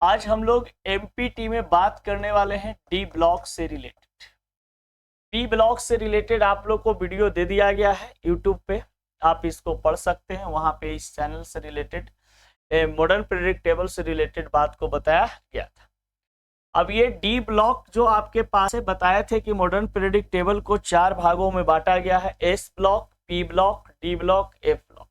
आज हम लोग एमपीटी में बात करने वाले हैं डी ब्लॉक से रिलेटेड। डी ब्लॉक से रिलेटेड आप लोग को वीडियो दे दिया गया है यूट्यूब पे, आप इसको पढ़ सकते हैं। वहां पे इस चैनल से रिलेटेड मॉडर्न पीरियोडिक टेबल से रिलेटेड बात को बताया गया था। अब ये डी ब्लॉक जो आपके पास है, बताए थे कि मॉडर्न पीरियोडिक टेबल को 4 भागों में बांटा गया है, S block, P block, D block, F block.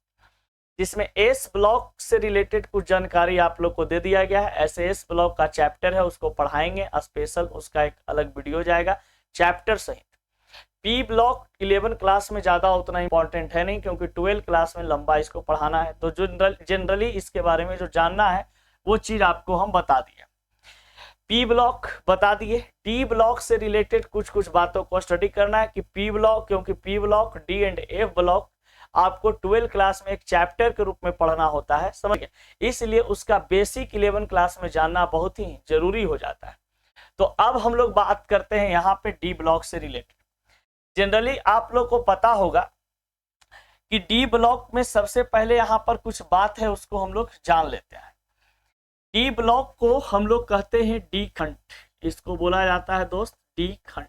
जिसमें एस ब्लॉक से रिलेटेड कुछ जानकारी आप लोग को दे दिया गया है। ऐसे एस ब्लॉक का चैप्टर है, उसको पढ़ाएंगे स्पेशल, उसका एक अलग वीडियो जाएगा चैप्टर सहित। पी ब्लॉक 11 क्लास में ज्यादा उतना इंपॉर्टेंट है नहीं, क्योंकि 12 क्लास में लंबा इसको पढ़ाना है। तो जनरली इसके बारे में जो जानना है वो चीज आपको हम बता दिए। पी ब्लॉक बता दिए। डी ब्लॉक से रिलेटेड कुछ कुछ बातों को स्टडी करना है कि पी ब्लॉक, क्योंकि P block, D and F block आपको 12 क्लास में एक चैप्टर के रूप में पढ़ना होता है, समझ गए। इसलिए उसका बेसिक 11 क्लास में जानना बहुत ही जरूरी हो जाता है। तो अब हम लोग बात करते हैं यहाँ पे डी ब्लॉक से रिलेटेड। जनरली आप लोग को पता होगा कि डी ब्लॉक में सबसे पहले यहाँ पर कुछ बात है, उसको हम लोग जान लेते हैं। डी ब्लॉक को हम लोग कहते हैं डी खंड, इसको बोला जाता है दोस्त डी खंड।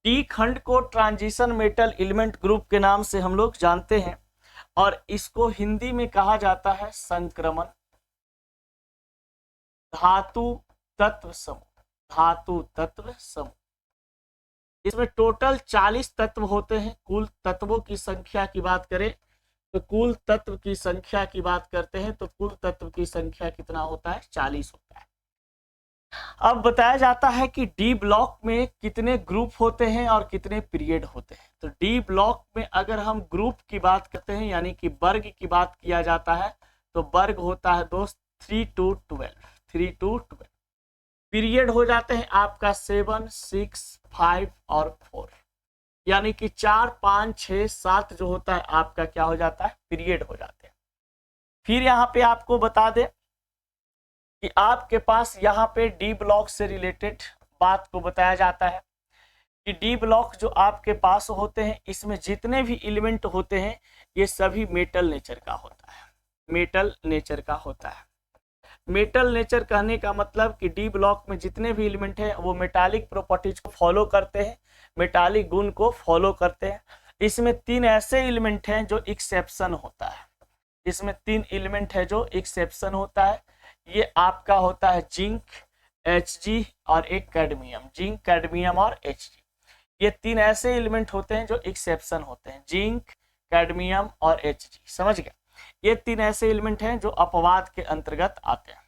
डी खंड को ट्रांजिशन मेटल एलिमेंट ग्रुप के नाम से हम लोग जानते हैं, और इसको हिंदी में कहा जाता है संक्रमण धातु तत्व समूह। धातु तत्व समूह, इसमें टोटल 40 तत्व होते हैं। कुल तत्वों की संख्या की बात करें तो कुल तत्व की संख्या की बात करते हैं तो कुल तत्व की संख्या कितना होता है? 40 होता है। अब बताया जाता है कि डी ब्लॉक में कितने ग्रुप होते हैं और कितने पीरियड होते हैं। तो डी ब्लॉक में अगर हम ग्रुप की बात करते हैं, यानी कि वर्ग की बात किया जाता है, तो वर्ग होता है दोस्त 3 to 12। पीरियड हो जाते हैं आपका 7, 6, 5 और 4, यानी कि 4, 5, 6, 7 जो होता है आपका क्या हो जाता है? पीरियड हो जाते हैं। फिर यहाँ पे आपको बता दें कि आपके पास यहाँ पे डी ब्लॉक से रिलेटेड बात को बताया जाता है कि डी ब्लॉक जो आपके पास होते हैं, इसमें जितने भी एलिमेंट होते हैं ये सभी मेटल नेचर का होता है। मेटल नेचर का होता है। मेटल नेचर कहने का मतलब कि डी ब्लॉक में जितने भी एलिमेंट हैं वो मेटालिक प्रॉपर्टीज को फॉलो करते हैं, मेटालिक गुण को फॉलो करते हैं। इसमें 3 ऐसे एलिमेंट हैं जो एक्सेप्शन होता है। इसमें 3 एलिमेंट है जो एक्सेप्शन होता है। ये आपका होता है जिंक, Hg और एक कैडमियम। जिंक, कैडमियम और Hg, ये 3 ऐसे एलिमेंट होते हैं जो एक्सेप्शन होते हैं। जिंक, कैडमियम और Hg, समझ गया। ये 3 ऐसे एलिमेंट हैं जो अपवाद के अंतर्गत आते हैं।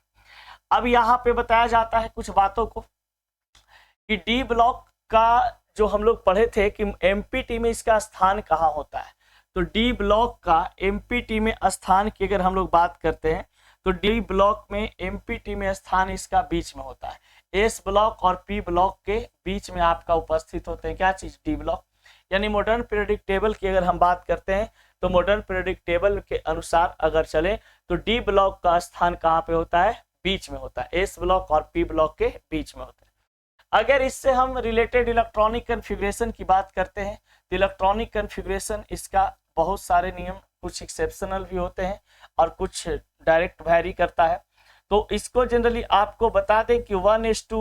अब यहाँ पे बताया जाता है कुछ बातों को कि डी ब्लॉक का जो हम लोग पढ़े थे कि एमपीटी में इसका स्थान कहाँ होता है। तो डी ब्लॉक का एमपीटी में स्थान की अगर हम लोग बात करते हैं तो डी ब्लॉक में एमपीटी में स्थान इसका बीच में होता है। एस ब्लॉक और पी ब्लॉक के बीच में आपका उपस्थित होते हैं क्या चीज? D block. यानी मॉडर्न पीरियोडिक टेबल की अगर हम बात करते हैं तो मॉडर्न पीरियोडिक टेबल के अनुसार अगर चले तो डी ब्लॉक का स्थान कहाँ पे होता है? बीच में होता है। एस ब्लॉक और पी ब्लॉक के बीच में होता है। अगर इससे हम रिलेटेड इलेक्ट्रॉनिक कन्फिग्रेशन की बात करते हैं तो इलेक्ट्रॉनिक कन्फिग्रेशन इसका बहुत सारे नियम, कुछ एक्सेप्शनल भी होते हैं और कुछ डायरेक्ट वैरी करता है। तो इसको जनरली आपको बता दें कि 1s2,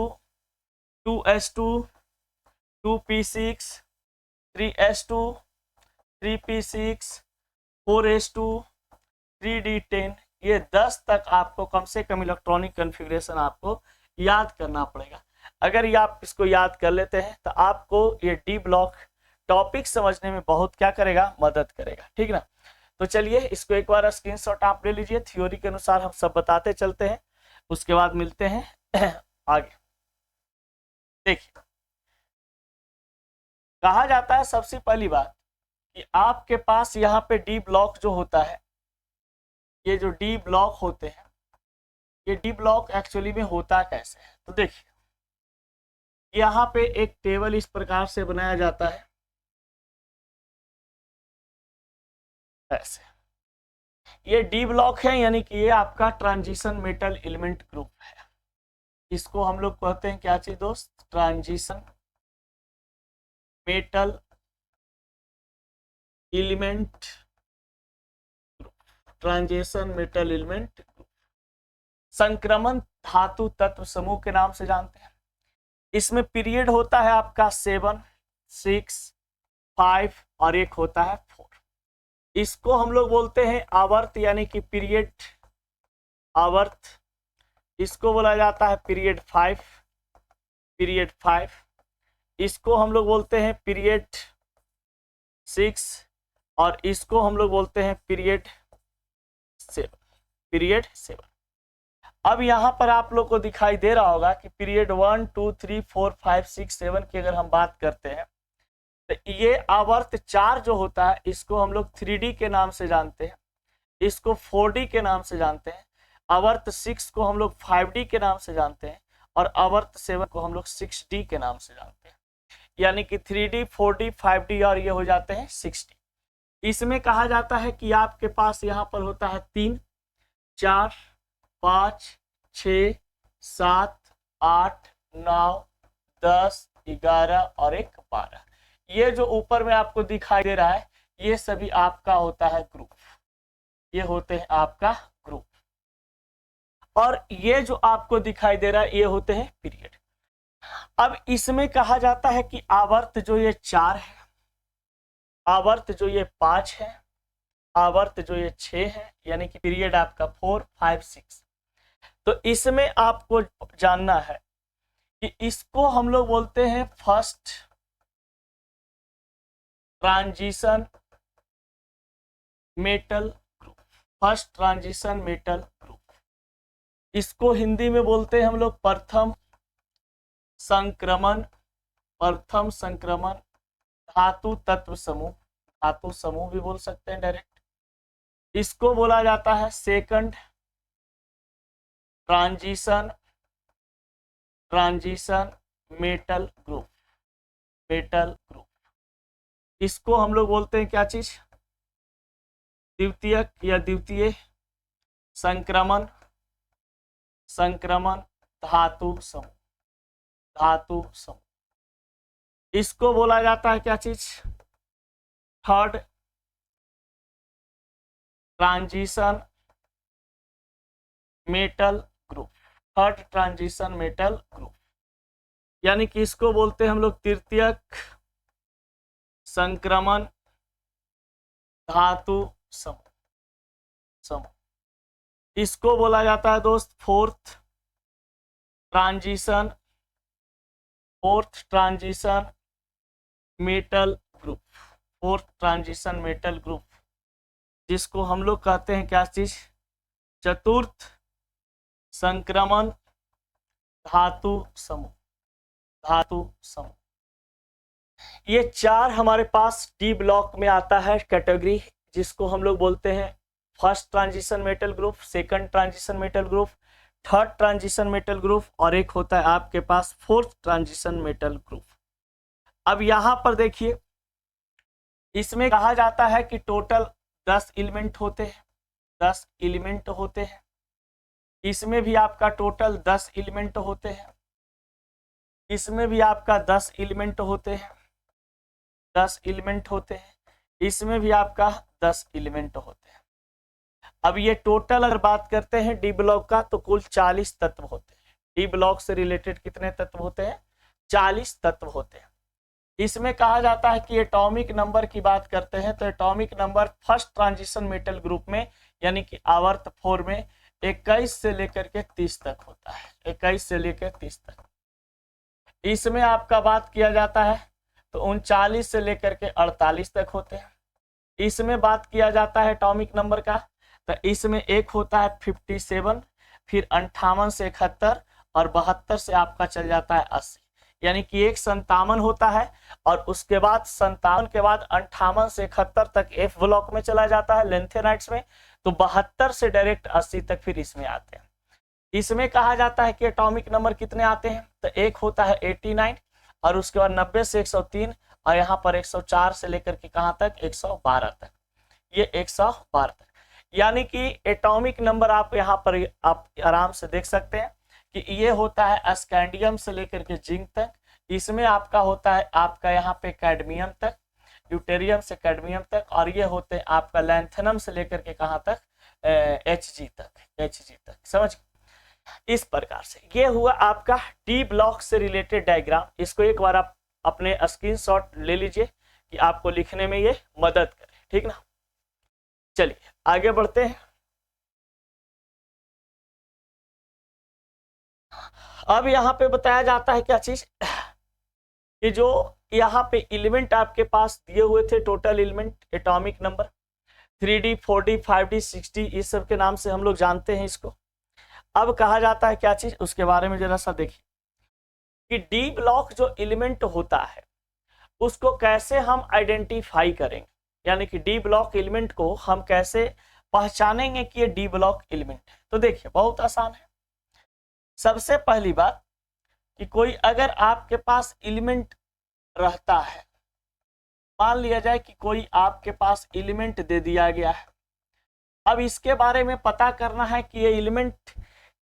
2s2, 2p6, 3s2, 3p6, 4s2, 3d10, ये 10 तक आपको कम से कम इलेक्ट्रॉनिक कन्फिग्रेशन आपको याद करना पड़ेगा। अगर ये आप इसको याद कर लेते हैं तो आपको ये डी ब्लॉक टॉपिक समझने में बहुत क्या करेगा? मदद करेगा, ठीक ना। तो चलिए इसको एक बार स्क्रीनशॉट आप ले लीजिए। थ्योरी के अनुसार हम सब बताते चलते हैं, उसके बाद मिलते हैं आगे। देखिए, कहा जाता है सबसे पहली बात कि आपके पास यहाँ पे डी ब्लॉक जो होता है, ये जो डी ब्लॉक होते हैं, ये डी ब्लॉक एक्चुअली में होता कैसे है? तो देखिए, यहाँ पे एक टेबल इस प्रकार से बनाया जाता है ऐसे। ये डी ब्लॉक है, यानी कि ये आपका ट्रांजिशन मेटल एलिमेंट ग्रुप है। इसको हम लोग कहते हैं क्या चीज दोस्त? Transition metal element group. Transition metal element group, संक्रमण धातु तत्व समूह के नाम से जानते हैं। इसमें पीरियड होता है आपका 7, 6, 5 और एक होता है 4। इसको हम लोग बोलते हैं आवर्त यानी कि पीरियड आवर्त। इसको बोला जाता है पीरियड 5। इसको हम लोग बोलते हैं पीरियड 6 और इसको हम लोग बोलते हैं पीरियड 7। अब यहाँ पर आप लोग को दिखाई दे रहा होगा कि पीरियड 1, 2, 3, 4, 5, 6, 7 की अगर हम बात करते हैं तो ये आवर्त 4 जो होता है इसको हम लोग 3D के नाम से जानते हैं, इसको 4D के नाम से जानते हैं। आवर्त 6 को हम लोग 5D के नाम से जानते हैं और आवर्त 7 को हम लोग 6D के नाम से जानते हैं। यानी कि 3D, 4D, 5D और ये हो जाते हैं 6D। इसमें कहा जाता है कि आपके पास यहाँ पर होता है 3, 4, 5, 6, 7, 8, 9, 10, 11 और एक 12। ये जो ऊपर में आपको दिखाई दे रहा है ये सभी आपका होता है ग्रुप, ये होते हैं आपका ग्रुप। और ये जो आपको दिखाई दे रहा है ये होते हैं पीरियड। अब इसमें कहा जाता है कि आवर्त जो ये 4 है, आवर्त जो ये 5 है, आवर्त जो ये 6 है, यानी कि पीरियड आपका 4, 5, 6। तो इसमें आपको जानना है कि इसको हम लोग बोलते हैं first transition metal group, first transition metal group. इसको हिंदी में बोलते हैं हम लोग प्रथम संक्रमण धातु तत्व समूह, धातु समूह भी बोल सकते हैं डायरेक्ट। इसको बोला जाता है सेकंड ट्रांजिशन मेटल ग्रुप, इसको हम लोग बोलते हैं क्या चीज, द्वितीयक या द्वितीय संक्रमण धातु समूह। इसको बोला जाता है क्या चीज, third transition metal group, third transition metal group. यानी कि इसको बोलते हैं हम लोग तृतीयक संक्रमण धातु समूह। इसको बोला जाता है दोस्त fourth transition metal group, fourth transition metal group, जिसको हम लोग कहते हैं क्या चीज, चतुर्थ संक्रमण धातु समूह। ये 4 हमारे पास डी ब्लॉक में आता है कैटेगरी, जिसको हम लोग बोलते हैं first transition metal group, second transition metal group, third transition metal group और एक होता है आपके पास फोर्थ ट्रांजिशन मेटल ग्रुप। अब यहां पर देखिए इसमें कहा जाता है कि टोटल 10 एलिमेंट होते हैं, 10 एलिमेंट होते हैं। इसमें भी आपका टोटल 10 एलिमेंट होते हैं, इसमें भी आपका 10 एलिमेंट होते हैं, 10 एलिमेंट होते हैं, इसमें भी आपका 10 एलिमेंट होते हैं। अब ये टोटल अगर बात करते हैं डी ब्लॉक का तो कुल 40 तत्व होते हैं। डी ब्लॉक से रिलेटेड कितने तत्व होते हैं, 40 तत्व होते हैं। इसमें कहा जाता है कि एटॉमिक नंबर की बात करते हैं तो atomic number first transition metal group में यानी कि आवर्त 4 में 21 से लेकर के 30 तक होता है, 21 से लेकर 30 तक। इसमें आपका बात किया जाता है तो 39 से लेकर के 48 तक होते हैं। इसमें बात किया जाता है एटॉमिक नंबर का तो इसमें एक होता है 57, फिर 58 से 71 और 72 से आपका चल जाता है 80, यानी कि एक 57 होता है और उसके बाद 57 के बाद 58 से 71 तक एफ ब्लॉक में चला जाता है लेंथेनाइट्स में, तो 72 से डायरेक्ट 80 तक फिर इसमें आते हैं। इसमें कहा जाता है कि एटॉमिक नंबर कितने आते हैं तो एक होता है 89 और उसके बाद 90 से 103 और यहाँ पर 104 से लेकर के कहाँ तक 112 तक, ये 112 तक। यानी कि एटॉमिक नंबर आप यहाँ पर आप आराम से देख सकते हैं कि ये होता है स्कैंडियम से लेकर के जिंक तक, इसमें आपका होता है आपका यहाँ पे कैडमियम तक, ड्यूटेरियम से कैडमियम तक, और ये होते हैं आपका लैंथेनम से लेकर के कहाँ तक Hg तक, समझ। इस प्रकार से ये हुआ आपका डी ब्लॉक से रिलेटेड डायग्राम। इसको एक बार आप अपने स्क्रीनशॉट ले लीजिए कि आपको लिखने में ये मदद करे, ठीक ना। चलिए आगे बढ़ते हैं। अब यहाँ पे बताया जाता है क्या चीज कि जो यहाँ पे एलिमेंट आपके पास दिए हुए थे, total element atomic number 3D 4D 5D 6D इस सब के नाम से हम लोग जानते हैं इसको। अब कहा जाता है क्या चीज, उसके बारे में जरा सा देखिए कि डी ब्लॉक जो एलिमेंट होता है उसको कैसे हम आइडेंटिफाई करेंगे, यानी कि डी ब्लॉक एलिमेंट को हम कैसे पहचानेंगे कि ये डी ब्लॉक एलिमेंट है। तो देखिए बहुत आसान है। सबसे पहली बात कि कोई अगर आपके पास एलिमेंट रहता है, मान लिया जाए कि कोई आपके पास एलिमेंट दे दिया गया है, अब इसके बारे में पता करना है कि ये एलिमेंट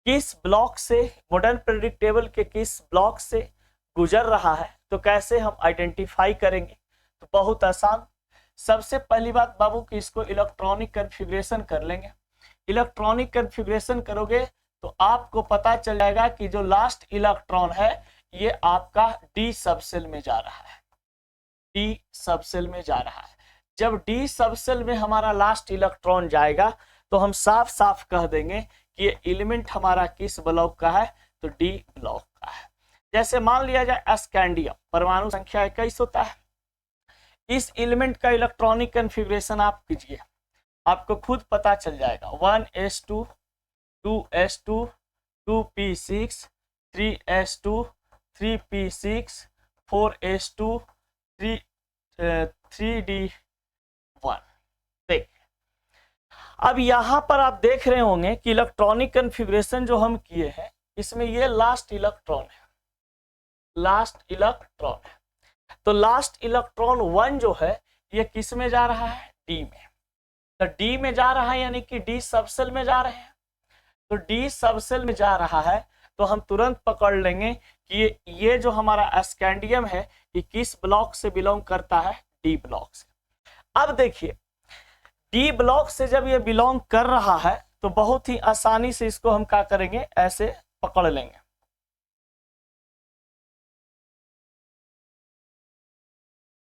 किस ब्लॉक से, मॉडर्न प्रेडिक्टेबल के किस ब्लॉक से गुजर रहा है। तो कैसे हम आइडेंटिफाई करेंगे, तो बहुत आसान। सबसे पहली बात बाबू कि इसको इलेक्ट्रॉनिक कन्फिग्रेशन कर लेंगे। इलेक्ट्रॉनिक कन्फिग्रेशन करोगे तो आपको पता चल जाएगा कि जो लास्ट इलेक्ट्रॉन है ये आपका डी सबसेल में जा रहा है, डी सबसेल में जा रहा है। जब डी सबसेल में हमारा लास्ट इलेक्ट्रॉन जाएगा तो हम साफ साफ कह देंगे कि ये एलिमेंट हमारा किस ब्लॉक का है, तो डी ब्लॉक का है। जैसे मान लिया जाए स्कैंडियम, परमाणु संख्या 21 होता है। इस एलिमेंट का इलेक्ट्रॉनिक कन्फिग्रेशन आप कीजिए, आपको खुद पता चल जाएगा। 1s2 2s2 2p6 3s2 3p6 4s2 3d1। देख अब यहां पर आप देख रहे होंगे कि इलेक्ट्रॉनिक कन्फिग्रेशन जो हम किए हैं इसमें ये लास्ट इलेक्ट्रॉन है, लास्ट इलेक्ट्रॉन है। तो लास्ट इलेक्ट्रॉन 1 जो है ये किस में जा रहा है, डी में। तो डी में जा रहा है यानी कि डी सबसेल में जा रहे हैं। तो डी सबसेल में जा रहा है तो हम तुरंत पकड़ लेंगे कि ये जो हमारा स्कैंडियम है ये किस ब्लॉक से बिलोंग करता है, डी ब्लॉक से। अब देखिए डी ब्लॉक से जब ये बिलोंग कर रहा है तो बहुत ही आसानी से इसको हम क्या करेंगे, ऐसे पकड़ लेंगे।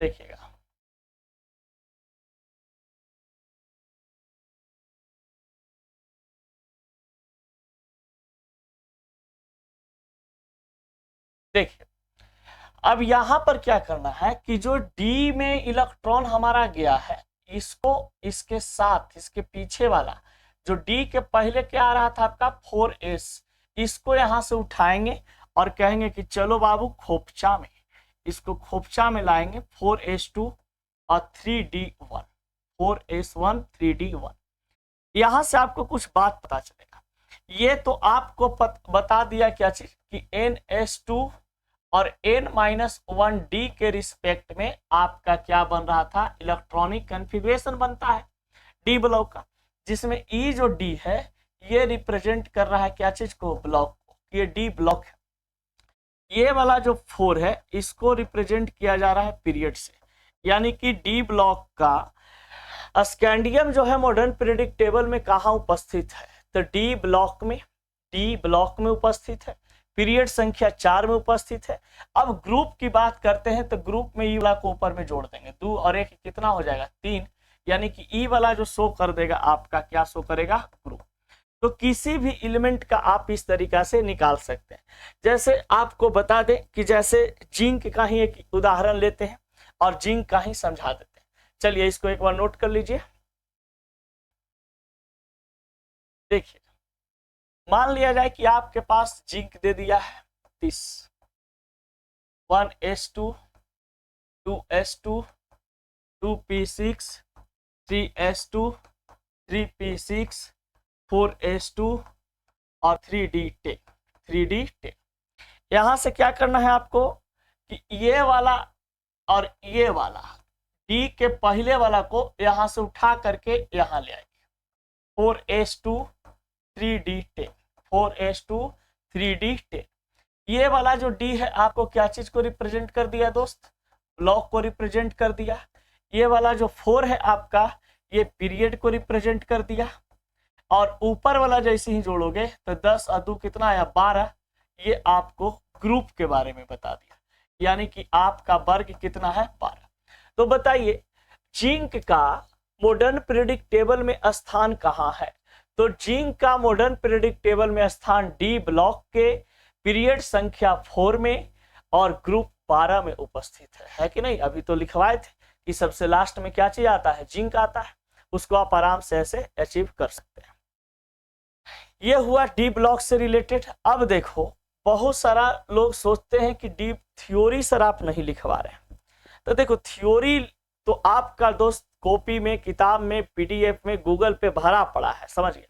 देखिएगा देखिए अब यहां पर क्या करना है कि जो डी में इलेक्ट्रॉन हमारा गया है इसको इसके साथ, इसके पीछे वाला जो डी के पहले क्या आ रहा था आपका 4s, इसको यहां से उठाएंगे और कहेंगे कि चलो बाबू खोपचा में, इसको खोपचा में लाएंगे 4s2 और 3d1, 4s1 3d1। यहां से आपको कुछ बात पता चलेगा। ये तो आपको बता दिया क्या चीज कि ns2 और n-1d के रिस्पेक्ट में आपका क्या बन रहा था, इलेक्ट्रॉनिक कन्फिग्रेशन बनता है डी ब्लॉक का, जिसमें ई जो डी है ये रिप्रेजेंट कर रहा है क्या चीज को, ब्लॉक को। ये डी ब्लॉक है। ये वाला जो 4 है इसको रिप्रेजेंट किया जा रहा है पीरियड से, यानी कि डी ब्लॉक का स्कैंडियम जो है मॉडर्न पीरियडिक टेबल में कहाँ उपस्थित है, तो डी ब्लॉक में, डी ब्लॉक में उपस्थित है, पीरियड संख्या 4 में उपस्थित है। अब ग्रुप की बात करते हैं तो ग्रुप में ई वाला को ऊपर में जोड़ देंगे, 2 और 1 कितना हो जाएगा, 3, यानी कि ई वाला जो शो कर देगा आपका क्या शो करेगा, ग्रुप। तो किसी भी एलिमेंट का आप इस तरीका से निकाल सकते हैं। जैसे आपको बता दें कि जैसे जिंक का ही एक उदाहरण लेते हैं और जिंक का ही समझा देते हैं। चलिए इसको एक बार नोट कर लीजिए। देखिए मान लिया जाए कि आपके पास जिंक दे दिया है 30, 1s2 2s2 2p6 3s2 3p6 4s2 और 3d10। यहां से क्या करना है आपको कि ये वाला और ये वाला डी के पहले वाला को यहां से उठा करके यहां ले आएंगे, 4s2 3d10, 4s2 3d10। ये वाला जो डी है आपको क्या चीज को रिप्रेजेंट कर दिया दोस्त, ब्लॉक को रिप्रेजेंट कर दिया। ये वाला जो 4 है आपका ये पीरियड को रिप्रेजेंट कर दिया। और ऊपर वाला जैसे ही जोड़ोगे तो 10 और 2 कितना आया 12। ये आपको ग्रुप के बारे में बता दिया, यानी कि आपका वर्ग कितना है 12। तो बताइए जिंक का मॉडर्न पीरियोडिक टेबल में स्थान कहाँ है? तो जिंक का मॉडर्न पीरियोडिक टेबल में स्थान डी ब्लॉक के पीरियड संख्या 4 में और ग्रुप 12 में उपस्थित है कि नहीं? अभी तो लिखवाए थे कि सबसे लास्ट में क्या चीज आता है, जिंक आता है, उसको आप आराम से ऐसे अचीव कर सकते हैं। ये हुआ डी ब्लॉक से रिलेटेड। अब देखो बहुत सारा लोग सोचते हैं कि डी थ्योरी सर आप नहीं लिखवा रहे हैं, तो देखो थ्योरी तो आपका दोस्त कॉपी में, किताब में, पीडीएफ में, गूगल पे भरा पड़ा है, समझ गया।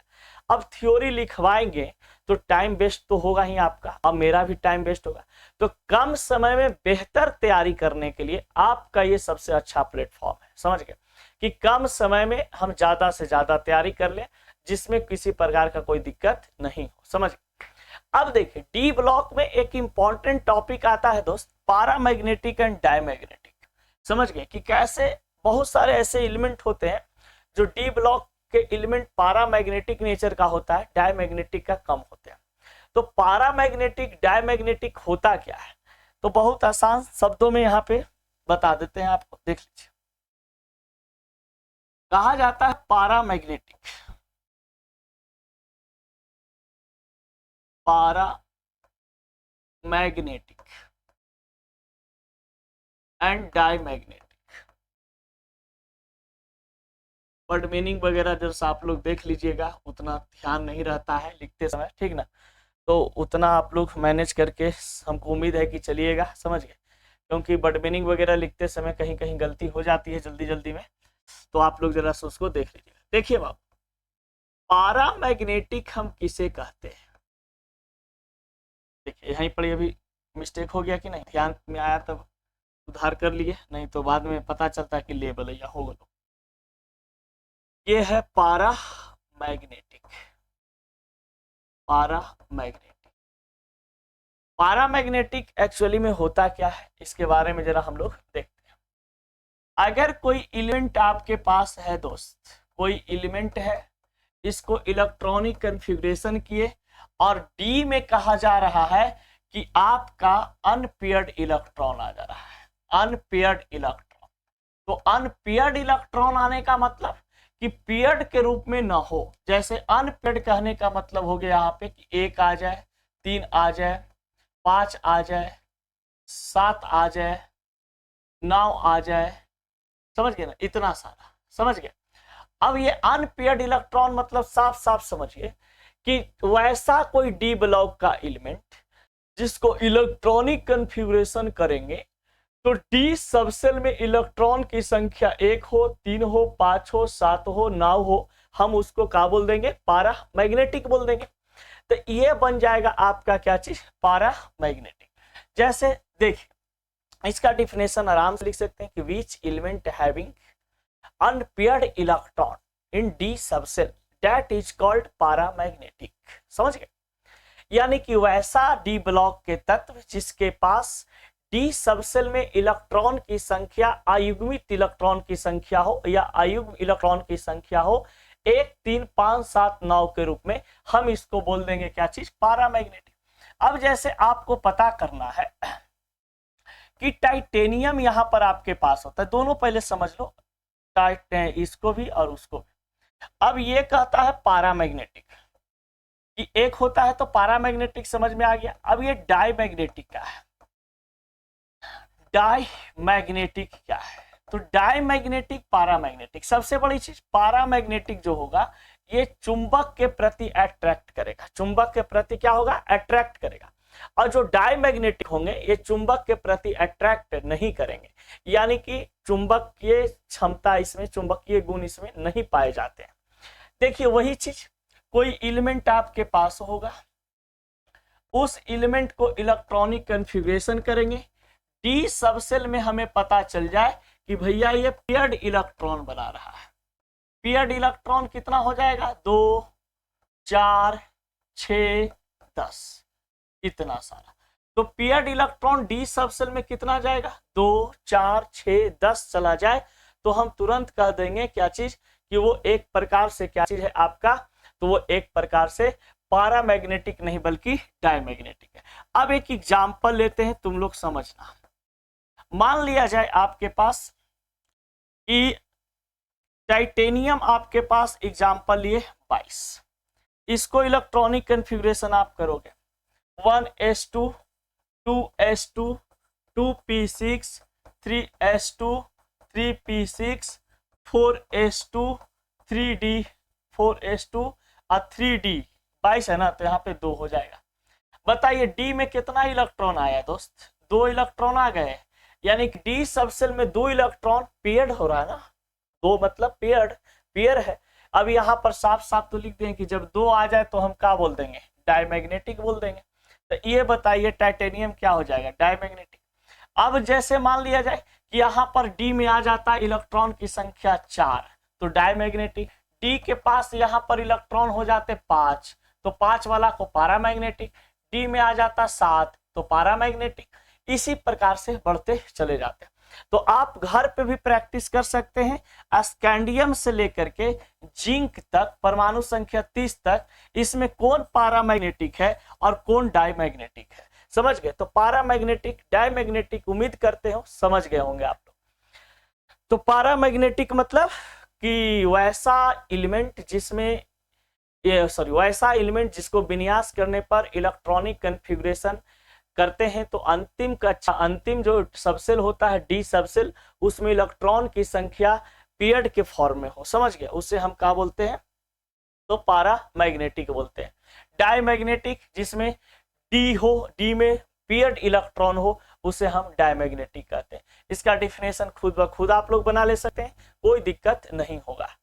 अब थ्योरी लिखवाएंगे तो टाइम वेस्ट तो होगा ही आपका, अब मेरा भी टाइम वेस्ट होगा। तो कम समय में बेहतर तैयारी करने के लिए आपका ये सबसे अच्छा प्लेटफॉर्म है, समझ गए, कि कम समय में हम ज्यादा से ज्यादा तैयारी कर लें जिसमें किसी प्रकार का कोई दिक्कत नहीं हो, समझ गए। अब देखिए डी ब्लॉक में एक इंपॉर्टेंट टॉपिक आता है दोस्त, पैरामैग्नेटिक एंड डायमैग्नेटिक, समझ गए, कि कैसे बहुत सारे ऐसे एलिमेंट होते हैं जो डी ब्लॉक के एलिमेंट पैरामैग्नेटिक नेचर का होता है, डायमैग्नेटिक का कम होता है। तो पैरामैग्नेटिक डायमैग्नेटिक होता क्या है? तो बहुत आसान शब्दों में यहाँ पे बता देते हैं आपको, देख लीजिए। कहा जाता है paramagnetic, paramagnetic and diamagnetic. Word meaning वगैरह जैसे आप लोग देख लीजिएगा, उतना ध्यान नहीं रहता है लिखते समय, ठीक ना, तो उतना आप लोग मैनेज करके हमको उम्मीद है कि चलिएगा, समझ गए, क्योंकि वर्ड मीनिंग वगैरह लिखते समय कहीं कहीं गलती हो जाती है जल्दी जल्दी में, तो आप लोग जरा से उसको देख लीजिएगा। देखिए बाबू, पैरामैग्नेटिक हम किसे कहते हैं? देखिए यहीं पर अभी मिस्टेक हो गया कि नहीं, ध्यान में आया तब सुधार कर लिए, नहीं तो बाद में पता चलता है कि लेबल या होगा। ये है पैरामैग्नेटिक, पैरामैग्नेटिक। पैरामैग्नेटिक एक्चुअली में होता क्या है इसके बारे में जरा हम लोग देखते हैं। अगर कोई एलिमेंट आपके पास है दोस्त, कोई एलिमेंट है, इसको इलेक्ट्रॉनिक कन्फिग्रेशन किए और डी में कहा जा रहा है कि आपका अनपेयर्ड इलेक्ट्रॉन आ जा रहा है, अनपेयर्ड इलेक्ट्रॉन। तो अनपेयर्ड इलेक्ट्रॉन आने का मतलब कि पेयर्ड के रूप में ना हो, जैसे अनपेयर्ड कहने का मतलब हो गया यहाँ पे कि 1 आ जाए, 3 आ जाए, 5 आ जाए, 7 आ जाए, 9 आ जाए, समझ गए ना, इतना सारा, समझ गए। अब ये अनपेयर्ड इलेक्ट्रॉन मतलब साफ साफ समझिए कि वैसा कोई डी ब्लॉक का एलिमेंट जिसको इलेक्ट्रॉनिक कन्फिगरेशन करेंगे तो डी सबसेल में इलेक्ट्रॉन की संख्या 1 हो, 3 हो, 5 हो, 7 हो, 9 हो, हम उसको क्या बोल देंगे, पैरामैग्नेटिक बोल देंगे। तो ये बन जाएगा आपका क्या चीज, पैरामैग्नेटिक। जैसे देखिए इसका डिफिनेशन आराम से लिख सकते हैं कि which element having unpaired electron in D subshell that is called paramagnetic, समझ गए। यानी कि वैसा डी ब्लॉक के तत्व जिसके पास डी सबसेल में इलेक्ट्रॉन की संख्या अयुग्मित इलेक्ट्रॉन की संख्या हो या अयुग्म इलेक्ट्रॉन की संख्या हो 1, 3, 5, 7, 9 के रूप में, हम इसको बोल देंगे क्या चीज, पैरामैग्नेटिक। अब जैसे आपको पता करना है कि टाइटेनियम यहां पर आपके पास होता है, दोनों पहले समझ लो, इसको भी और उसको भी। अब ये कहता है पैरामैग्नेटिक कि एक होता है, तो पैरामैग्नेटिक समझ में आ गया। अब ये डायमैग्नेटिक का है, डायमैग्नेटिक क्या है, तो डायमैग्नेटिक पैरामैग्नेटिक, सबसे बड़ी चीज पैरामैग्नेटिक जो होगा ये चुंबक के प्रति अट्रैक्ट करेगा, चुंबक के प्रति क्या होगा, अट्रैक्ट करेगा। और जो डायमैग्नेटिक होंगे ये चुंबक के प्रति अट्रैक्ट नहीं करेंगे, यानी कि चुंबकीय क्षमता इसमें, चुंबकीय गुण इसमें नहीं पाए जाते हैं। देखिए वही चीज, कोई एलिमेंट आपके पास होगा, उस एलिमेंट को इलेक्ट्रॉनिक कन्फिगरेशन करेंगे, डी सबसेल में हमें पता चल जाए कि भैया ये पेयर्ड इलेक्ट्रॉन बना रहा है। पेयर्ड इलेक्ट्रॉन कितना हो जाएगा, 2, 4, 6, 10, इतना सारा। तो पेयर्ड इलेक्ट्रॉन डी सबसेल में कितना जाएगा, 2, 4, 6, 10 चला जाए तो हम तुरंत कह देंगे क्या चीज, कि वो एक प्रकार से क्या चीज है आपका तो वो एक प्रकार से पैरामैग्नेटिक नहीं बल्कि डायमैग्नेटिक है। अब एक एग्जांपल लेते हैं, तुम लोग समझना। मान लिया जाए आपके पास कि टाइटेनियम आपके पास एग्जांपल लिए 22, इसको इलेक्ट्रॉनिक कन्फिग्रेशन आप करोगे 1s2 2s2 2p6 3s2 3p6 4s2 3d 4s2 और 3d 22 है ना, तो यहाँ पे 2 हो जाएगा। बताइए डी में कितना इलेक्ट्रॉन आया दोस्त? 2 इलेक्ट्रॉन आ गए, यानी कि डी सबसेल में 2 इलेक्ट्रॉन पेयर्ड हो रहा है ना, 2 मतलब पेयर है। अब यहाँ पर साफ साफ तो लिख दें कि जब 2 आ जाए तो हम क्या बोल देंगे? डायमैग्नेटिक बोल देंगे। तो ये बताइए टाइटेनियम क्या हो जाएगा? डायमैग्नेटिक। अब जैसे मान लिया जाए कि यहाँ पर डी में आ जाता है इलेक्ट्रॉन की संख्या 4, तो डायमैग्नेटिक। डी के पास यहाँ पर इलेक्ट्रॉन हो जाते 5, तो 5 वाला को पैरामैग्नेटिक। डी में आ जाता 7, तो पैरामैग्नेटिक। इसी प्रकार से बढ़ते चले जाते हैं। तो आप घर पे भी प्रैक्टिस कर सकते हैं, स्कैंडियम से लेकर के जिंक तक, परमाणु संख्या 30 तक, इसमें कौन पैरामैग्नेटिक है और कौन डायमैग्नेटिक है। समझ गए? तो पैरामैग्नेटिक डायमैग्नेटिक उम्मीद करते हो समझ गए होंगे आप लोग। तो पैरामैग्नेटिक मतलब कि वैसा एलिमेंट जिसमें वैसा एलिमेंट जिसको विन्यास करने पर इलेक्ट्रॉनिक कन्फिग्रेशन करते हैं तो अंतिम जो सबसेल होता है डी सबसेल, उसमें इलेक्ट्रॉन की संख्या पेयर्ड के फॉर्म में हो। समझ गए? उससे हम क्या बोलते हैं? तो पैरामैग्नेटिक बोलते हैं। डायमैग्नेटिक जिसमें डी हो, डी में पेयर्ड इलेक्ट्रॉन हो, उसे हम डायमैग्नेटिक कहते हैं। इसका डिफिनेशन खुद ब खुद आप लोग बना ले सकते हैं, कोई दिक्कत नहीं होगा।